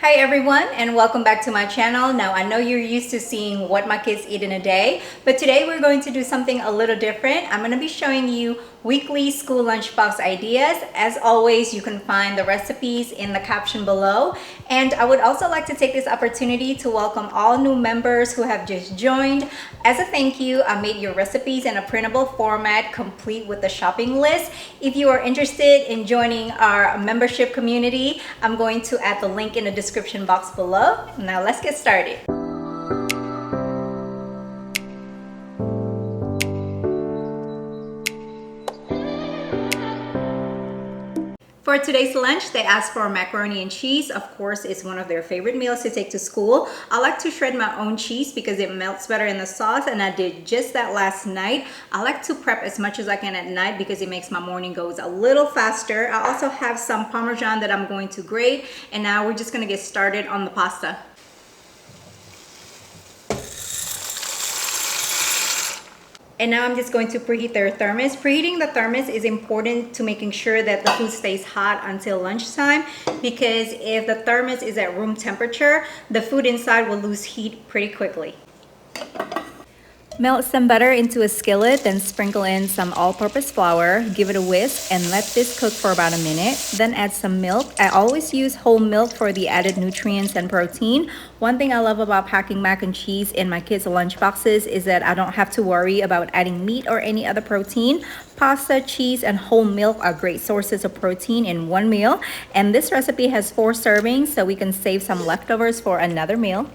Hi everyone, and welcome back to my channel. Now I know you're used to seeing what my kids eat in a day, but today we're going to do something a little different. I'm going to be showing you weekly school lunchbox ideas. As always, you can find the recipes in the caption below. And I would also like to take this opportunity to welcome all new members who have just joined. As a thank you, I made your recipes in a printable format complete with the shopping list. If you are interested in joining our membership community, I'm going to add the link in the description box below. Now let's get started. For today's lunch, they asked for macaroni and cheese. Of course, it's one of their favorite meals to take to school. I like to shred my own cheese because it melts better in the sauce, and I did just that last night. I like to prep as much as I can at night because it makes my morning goes a little faster. I also have some parmesan that I'm going to grate, and now we're just gonna get started on the pasta. And now I'm just going to preheat their thermos. Preheating the thermos is important to making sure that the food stays hot until lunchtime, because if the thermos is at room temperature, the food inside will lose heat pretty quickly. Melt some butter into a skillet, then sprinkle in some all-purpose flour, give it a whisk, and let this cook for about a minute. Then add some milk. I always use whole milk for the added nutrients and protein. One thing I love about packing mac and cheese in my kids' lunch boxes is that I don't have to worry about adding meat or any other protein. Pasta, cheese, and whole milk are great sources of protein in one meal. And this recipe has 4 servings, so we can save some leftovers for another meal.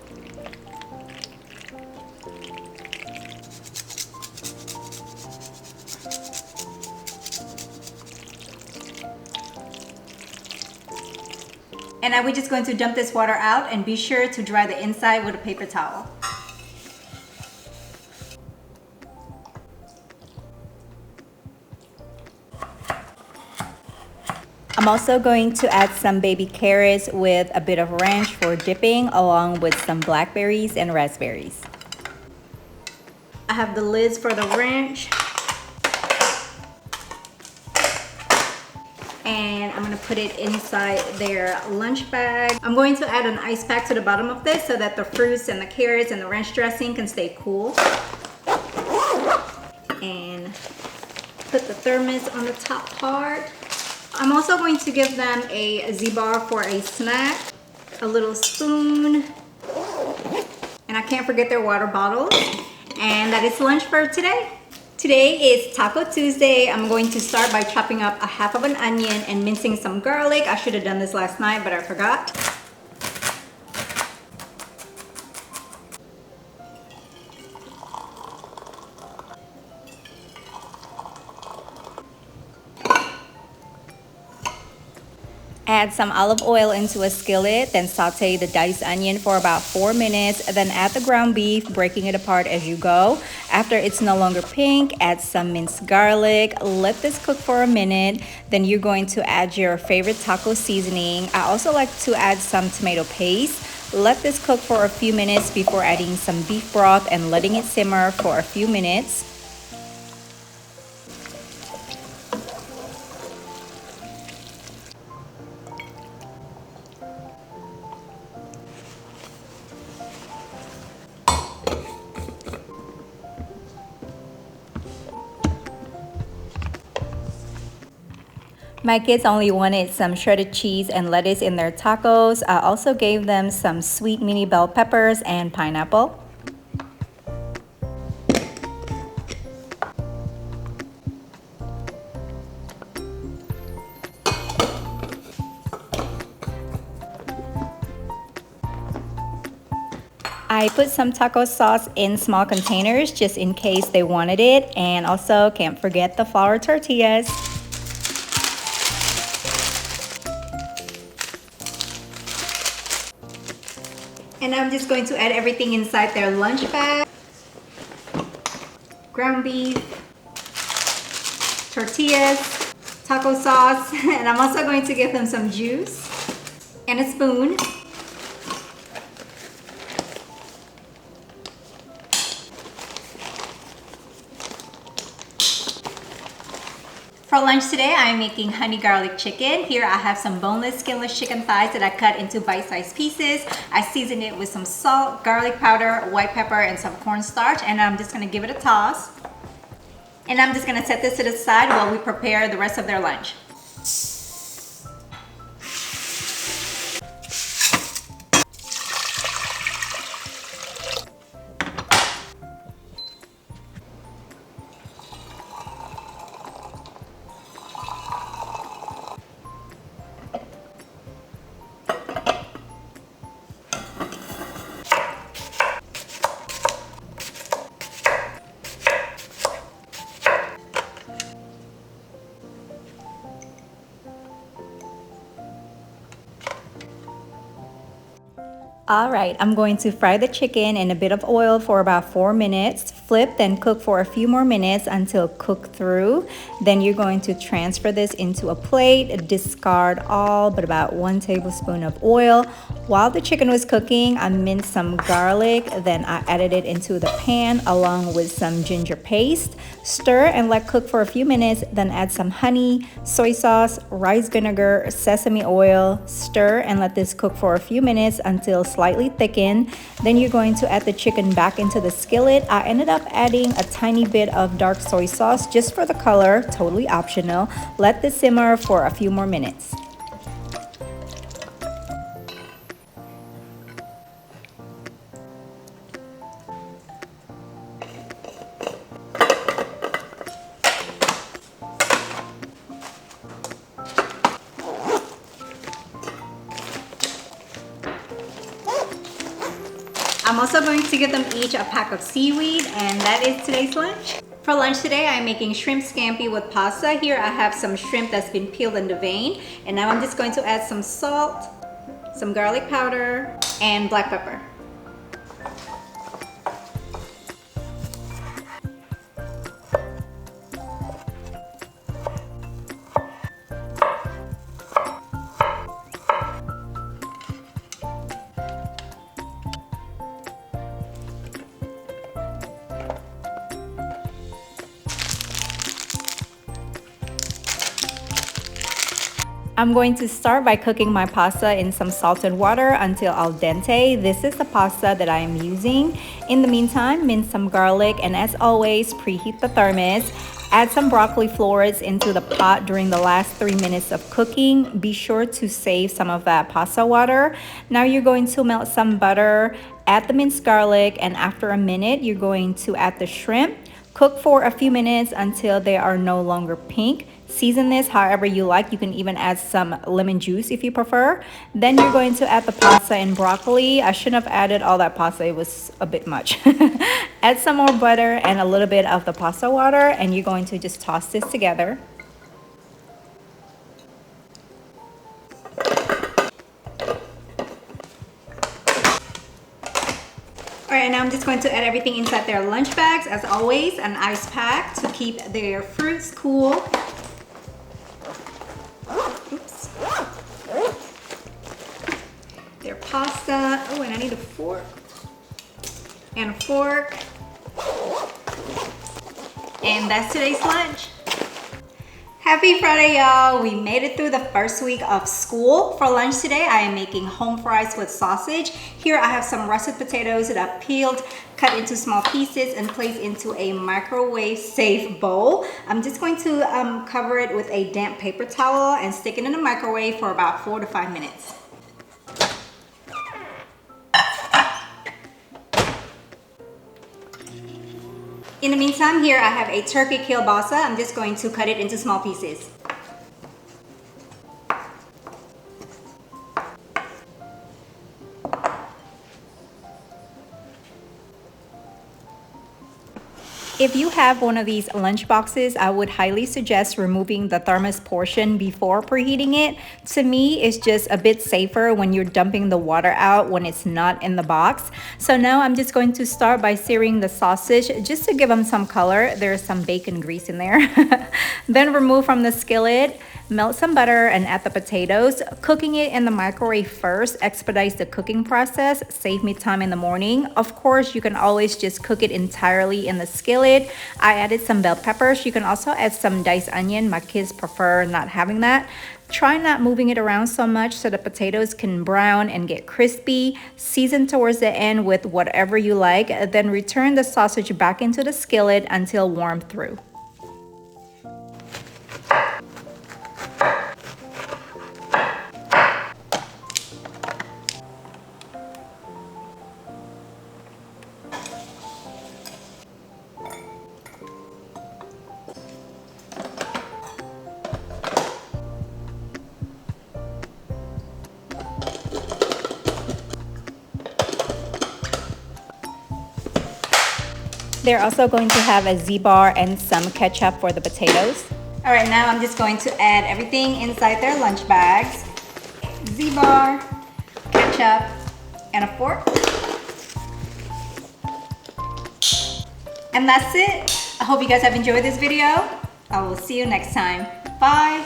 And now we're just going to dump this water out, and be sure to dry the inside with a paper towel. I'm also going to add some baby carrots with a bit of ranch for dipping, along with some blackberries and raspberries. I have the lids for the ranch. And I'm going to put it inside their lunch bag. I'm going to add an ice pack to the bottom of this so that the fruits and the carrots and the ranch dressing can stay cool. And put the thermos on the top part. I'm also going to give them a Z-bar for a snack, a little spoon, and I can't forget their water bottles. And that is lunch for today. Today is Taco Tuesday. I'm going to start by chopping up a half of an onion and mincing some garlic. I should have done this last night, but I forgot. Add some olive oil into a skillet, then saute the diced onion for about 4 minutes, then add the ground beef, breaking it apart as you go. After it's no longer pink, add some minced garlic. Let this cook for a minute. Then you're going to add your favorite taco seasoning. I also like to add some tomato paste. Let this cook for a few minutes before adding some beef broth and letting it simmer for a few minutes. My kids only wanted some shredded cheese and lettuce in their tacos. I also gave them some sweet mini bell peppers and pineapple. I put some taco sauce in small containers just in case they wanted it, and also can't forget the flour tortillas. And I'm just going to add everything inside their lunch bag. Ground beef, tortillas, taco sauce, and I'm also going to give them some juice and a spoon. For lunch today, I'm making honey garlic chicken. Here I have some boneless, skinless chicken thighs that I cut into bite-sized pieces. I seasoned it with some salt, garlic powder, white pepper, and some cornstarch, and I'm just gonna give it a toss. And I'm just gonna set this to the side while we prepare the rest of their lunch. All right, I'm going to fry the chicken in a bit of oil for about 4 minutes. Flip, then cook for a few more minutes until cooked through. Then you're going to transfer this into a plate, discard all but about 1 tablespoon of oil. While the chicken was cooking, I minced some garlic, then I added it into the pan along with some ginger paste. Stir and let cook for a few minutes, then add some honey, soy sauce, rice vinegar, sesame oil. Stir and let this cook for a few minutes until slightly thickened. Then you're going to add the chicken back into the skillet. I ended up adding a tiny bit of dark soy sauce just for the color, totally optional. Let this simmer for a few more minutes. I'm also going to give them each a pack of seaweed, and that is today's lunch. For lunch today, I'm making shrimp scampi with pasta. Here I have some shrimp that's been peeled and deveined, and now I'm just going to add some salt, some garlic powder, and black pepper. I'm going to start by cooking my pasta in some salted water until al dente. This is the pasta that I am using. In the meantime, mince some garlic, and as always, preheat the thermos. Add some broccoli florets into the pot during the last 3 minutes of cooking. Be sure to save some of that pasta water. Now you're going to melt some butter, add the minced garlic, and after a minute, you're going to add the shrimp. Cook for a few minutes until they are no longer pink. Season this however you like. You can even add some lemon juice if you prefer. Then you're going to add the pasta and broccoli. I shouldn't have added all that pasta. It was a bit much. Add some more butter and a little bit of the pasta water, and you're going to just toss this together. All right, and now I'm just going to add everything inside their lunch bags. As always, an ice pack to keep their fruits cool. Oops. Their pasta. Oh, and I need a fork. And a fork. And that's today's lunch. Happy Friday, y'all. We made it through the first week of school. For lunch today, I am making home fries with sausage. Here I have some russet potatoes that I've peeled, cut into small pieces, and placed into a microwave safe bowl. I'm just going to cover it with a damp paper towel and stick it in the microwave for about 4 to 5 minutes. In the meantime, here I have a turkey kielbasa. I'm just going to cut it into small pieces. If you have one of these lunch boxes, I would highly suggest removing the thermos portion before preheating it. To me, it's just a bit safer when you're dumping the water out when it's not in the box. So now I'm just going to start by searing the sausage just to give them some color. There's some bacon grease in there. Then remove from the skillet. Melt some butter and add the potatoes. Cooking it in the microwave first expedites the cooking process, save me time in the morning. Of course, you can always just cook it entirely in the skillet. I added some bell peppers. You can also add some diced onion. My kids prefer not having that. Try not moving it around so much so the potatoes can brown and get crispy. Season towards the end with whatever you like. Then return the sausage back into the skillet until warmed through. They're also going to have a Z-bar and some ketchup for the potatoes. All right, now I'm just going to add everything inside their lunch bags. Z-bar, ketchup, and a fork. And that's it. I hope you guys have enjoyed this video. I will see you next time. Bye.